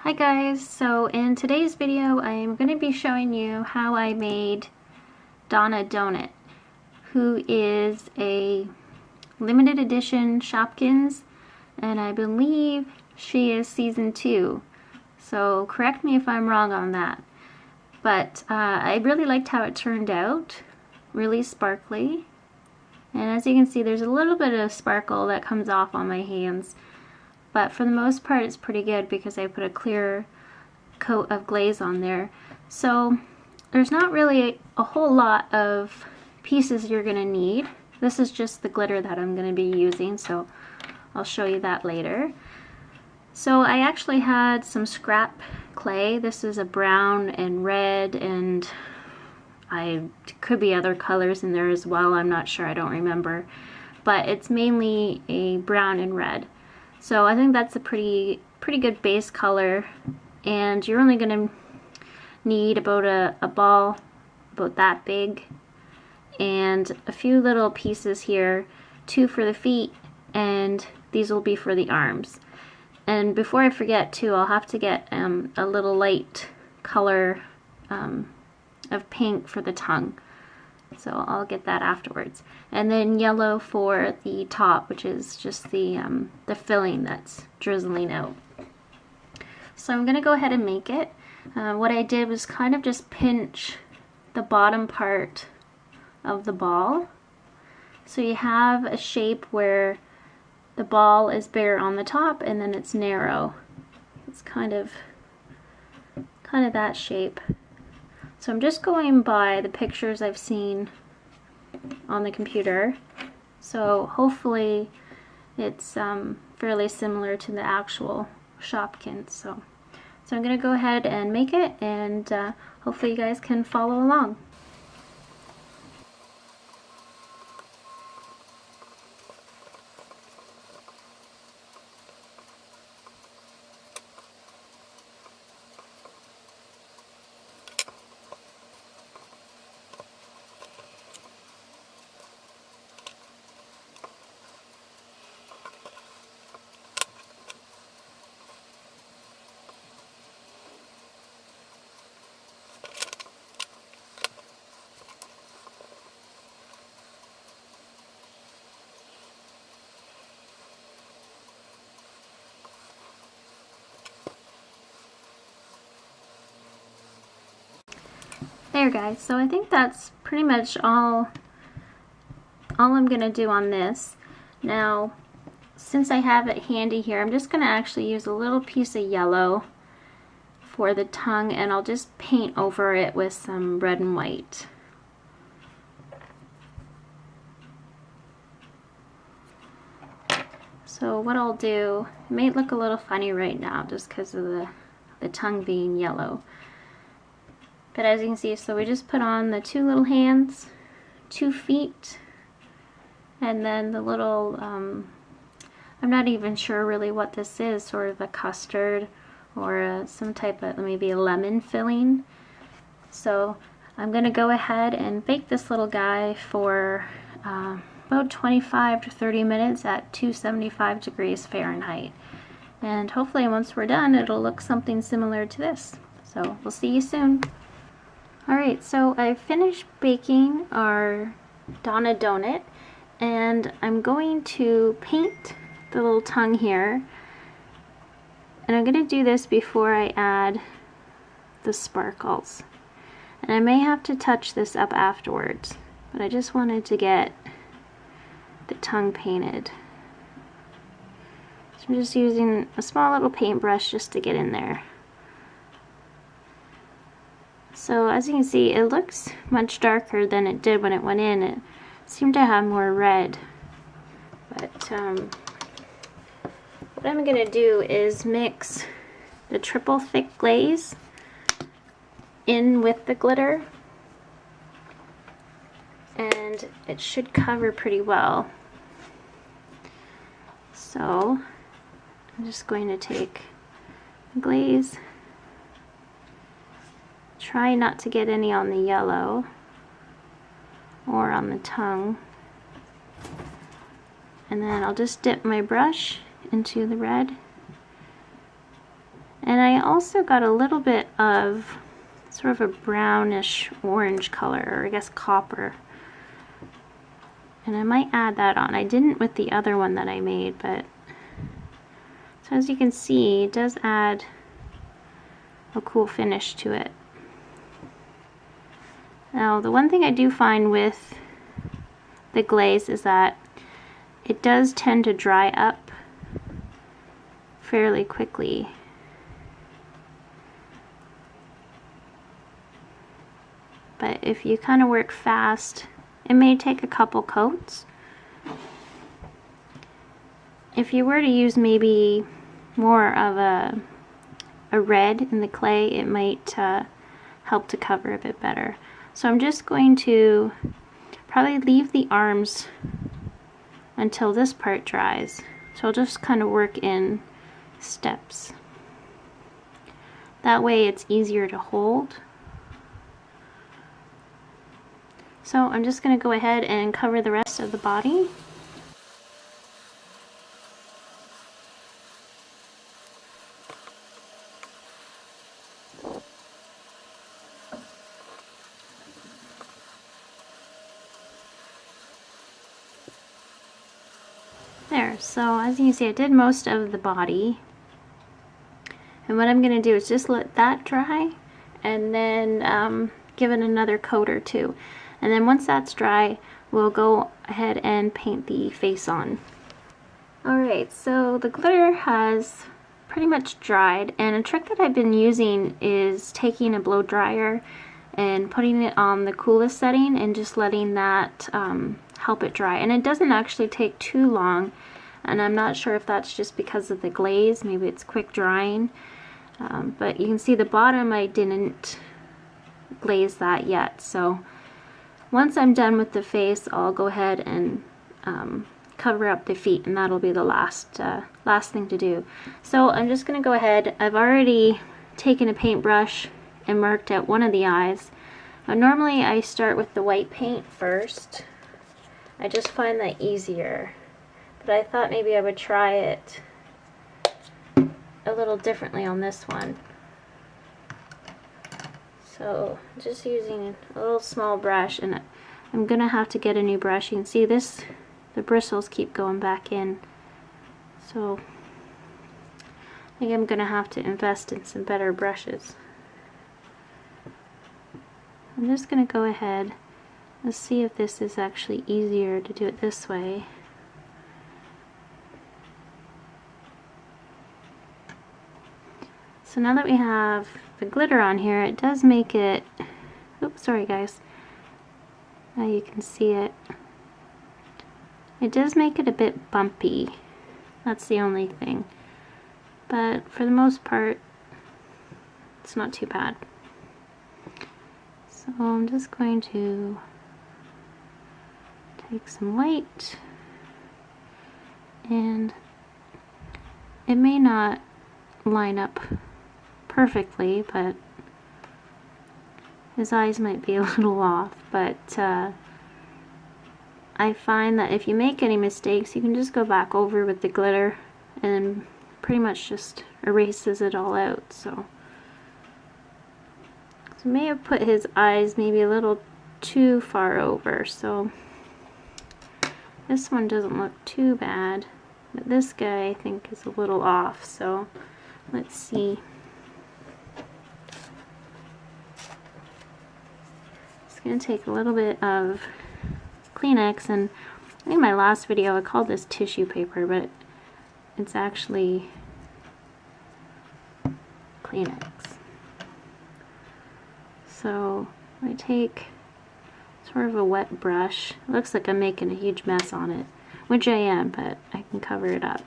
Hi guys, so in today's video I am going to be showing you how I made Donna Donut, who is a limited edition Shopkins, and I believe she is season 2, so correct me if I'm wrong on that. But I really liked how it turned out, really sparkly, and as you can see there's a little bit of sparkle that comes off on my hands. But for the most part it's pretty good because I put a clear coat of glaze on there. So there's not really a whole lot of pieces you're going to need. This is just the glitter that I'm going to be using, so I'll show you that later. So I actually had some scrap clay. This is a brown and red, and could be other colors in there as well. I'm not sure, I don't remember. But it's mainly a brown and red. So I think that's a pretty good base color, and you're only going to need about a ball about that big and a few little pieces here, 2 for the feet, and these will be for the arms. And before I forget too, I'll have to get a little light color of pink for the tongue. So I'll get that afterwards. And then yellow for the top, which is just the filling that's drizzling out. So I'm going to go ahead and make it. What I did was kind of just pinch the bottom part of the ball. So you have a shape where the ball is bigger on the top and then it's narrow. It's kind of that shape. So I'm just going by the pictures I've seen on the computer. So hopefully it's fairly similar to the actual Shopkins. So I'm going to go ahead and make it, and hopefully you guys can follow along. There guys, so I think that's pretty much all I'm gonna do on this. Now, since I have it handy here, I'm just gonna actually use a little piece of yellow for the tongue, and I'll just paint over it with some red and white. So what I'll do, it may look a little funny right now just because of the tongue being yellow. But as you can see, so we just put on the 2 little hands, 2 feet, and then the little, I'm not even sure really what this is, sort of a custard or some type of, maybe a lemon filling. So I'm going to go ahead and bake this little guy for about 25 to 30 minutes at 275 degrees Fahrenheit. And hopefully once we're done, it'll look something similar to this. So we'll see you soon. Alright, so I finished baking our Donna Donut, and I'm going to paint the little tongue here, and I'm going to do this before I add the sparkles. And I may have to touch this up afterwards, but I just wanted to get the tongue painted. So I'm just using a small little paintbrush just to get in there. So as you can see, it looks much darker than it did when it went in. It seemed to have more red. But what I'm going to do is mix the triple thick glaze in with the glitter. And it should cover pretty well. So I'm just going to take the glaze. Try not to get any on the yellow or on the tongue. And then I'll just dip my brush into the red And I also got a little bit of sort of a brownish orange color, or I guess copper. And I might add that on. I didn't with the other one that I made, but so as you can see, it does add a cool finish to it. Now, the one thing I do find with the glaze is that it does tend to dry up fairly quickly. But if you kind of work fast, it may take a couple coats. If you were to use maybe more of a red in the clay, it might help to cover a bit better. So I'm just going to probably leave the arms until this part dries. So I'll just kind of work in steps. That way it's easier to hold. So I'm just going to go ahead and cover the rest of the body. There, so as you can see, I did most of the body. And what I'm going to do is just let that dry and then give it another coat or two. And then once that's dry, we'll go ahead and paint the face on. Alright, so the glitter has pretty much dried, and a trick that I've been using is taking a blow dryer and putting it on the coolest setting and just letting that help it dry. And it doesn't actually take too long, and I'm not sure if that's just because of the glaze, maybe it's quick drying. But you can see the bottom, I didn't glaze that yet, so once I'm done with the face, I'll go ahead and cover up the feet, and that'll be the last thing to do. So I'm just going to go ahead. I've already taken a paintbrush and marked out one of the eyes. Normally I start with the white paint first. I just find that easier, but I thought maybe I would try it a little differently on this one. So just using a little small brush, and I'm gonna have to get a new brush. You can see this, the bristles keep going back in, so I think I'm gonna have to invest in some better brushes. I'm just gonna go ahead, let's see if this is actually easier to do it this way. So now that we have the glitter on here, it does make it, oops, sorry guys, now you can see it. It does make it a bit bumpy. That's the only thing. But for the most part, it's not too bad. So I'm just going to take some white, and it may not line up perfectly, but his eyes might be a little off, but I find that if you make any mistakes, you can just go back over with the glitter and pretty much just erases it all out. So I may have put his eyes maybe a little too far over, so this one doesn't look too bad, but this guy I think is a little off, so let's see. Just gonna take a little bit of Kleenex, and I think in my last video I called this tissue paper, but it's actually Kleenex. So I take sort of a wet brush. It looks like I'm making a huge mess on it, which I am, but I can cover it up.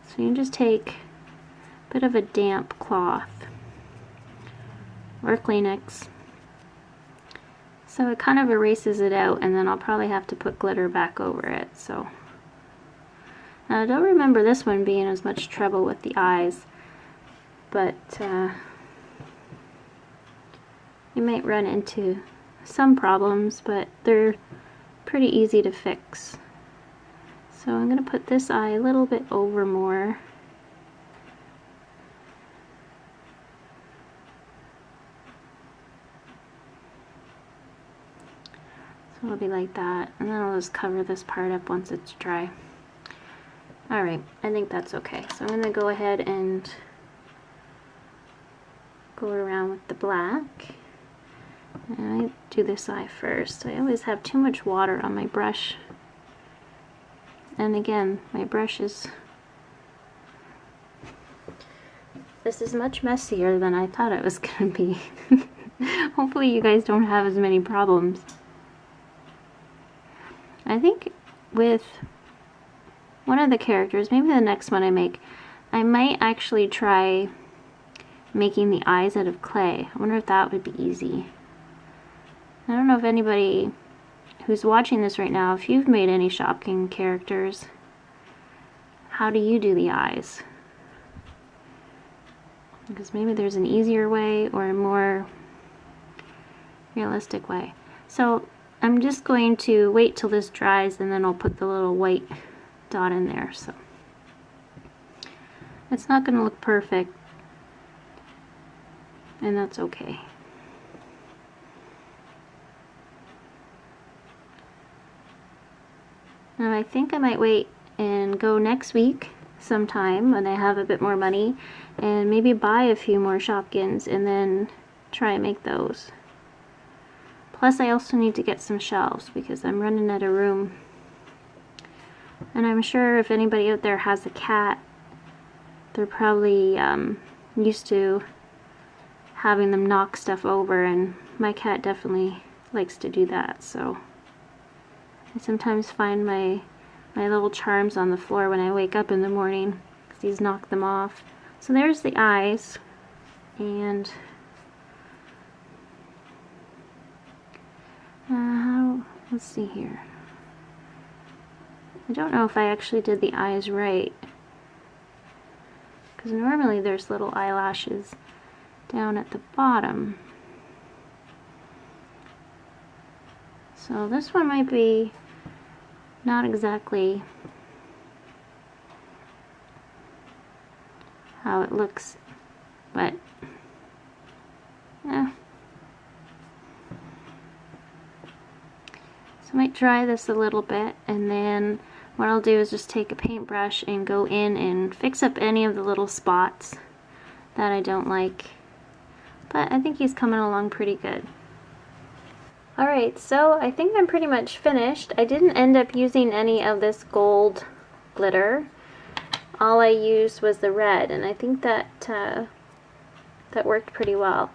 So you just take a bit of a damp cloth or Kleenex. So it kind of erases it out, and then I'll probably have to put glitter back over it. So now I don't remember this one being as much trouble with the eyes, but you might run into some problems, but they're pretty easy to fix. So I'm going to put this eye a little bit over more. So it'll be like that, and then I'll just cover this part up once it's dry. Alright, I think that's okay. So I'm going to go ahead and go around with the black. And I do this eye first. I always have too much water on my brush. And again, my brush is... This is much messier than I thought it was going to be. Hopefully you guys don't have as many problems. I think with one of the characters, maybe the next one I make, I might actually try making the eyes out of clay. I wonder if that would be easy. I don't know if anybody who's watching this right now, if you've made any Shopkins characters, how do you do the eyes? Because maybe there's an easier way or a more realistic way. So I'm just going to wait till this dries and then I'll put the little white dot in there. So it's not going to look perfect, and that's okay. Now I think I might wait and go next week sometime when I have a bit more money and maybe buy a few more Shopkins and then try and make those. Plus I also need to get some shelves because I'm running out of room. And I'm sure if anybody out there has a cat, they're probably used to having them knock stuff over, and my cat definitely likes to do that. So I sometimes find my little charms on the floor when I wake up in the morning because he's knocked them off. So there's the eyes, and let's see here. I don't know if I actually did the eyes right, because normally there's little eyelashes down at the bottom. So this one might be not exactly how it looks, but yeah. So I might dry this a little bit, and then what I'll do is just take a paintbrush and go in and fix up any of the little spots that I don't like. But I think he's coming along pretty good. Alright, so I think I'm pretty much finished. I didn't end up using any of this gold glitter. All I used was the red, and I think that that worked pretty well.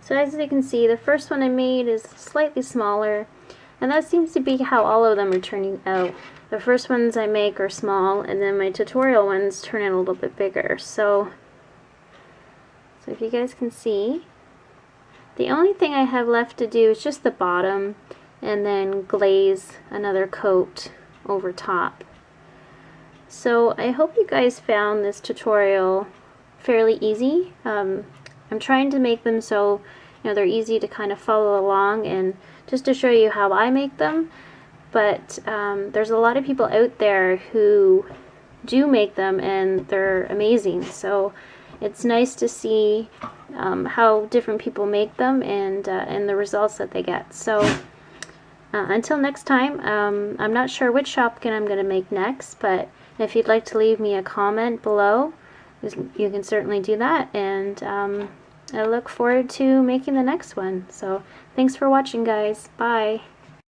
So as you can see, the first one I made is slightly smaller, and that seems to be how all of them are turning out. The first ones I make are small, and then my tutorial ones turn out a little bit bigger. So if you guys can see, the only thing I have left to do is just the bottom, and then glaze another coat over top. So I hope you guys found this tutorial fairly easy. I'm trying to make them so they're easy to kind of follow along, and just to show you how I make them. But there's a lot of people out there who do make them, and they're amazing. So it's nice to see how different people make them, and the results that they get. So until next time, I'm not sure which Shopkin I'm going to make next, but if you'd like to leave me a comment below, you can certainly do that, and I look forward to making the next one. So thanks for watching, guys. Bye.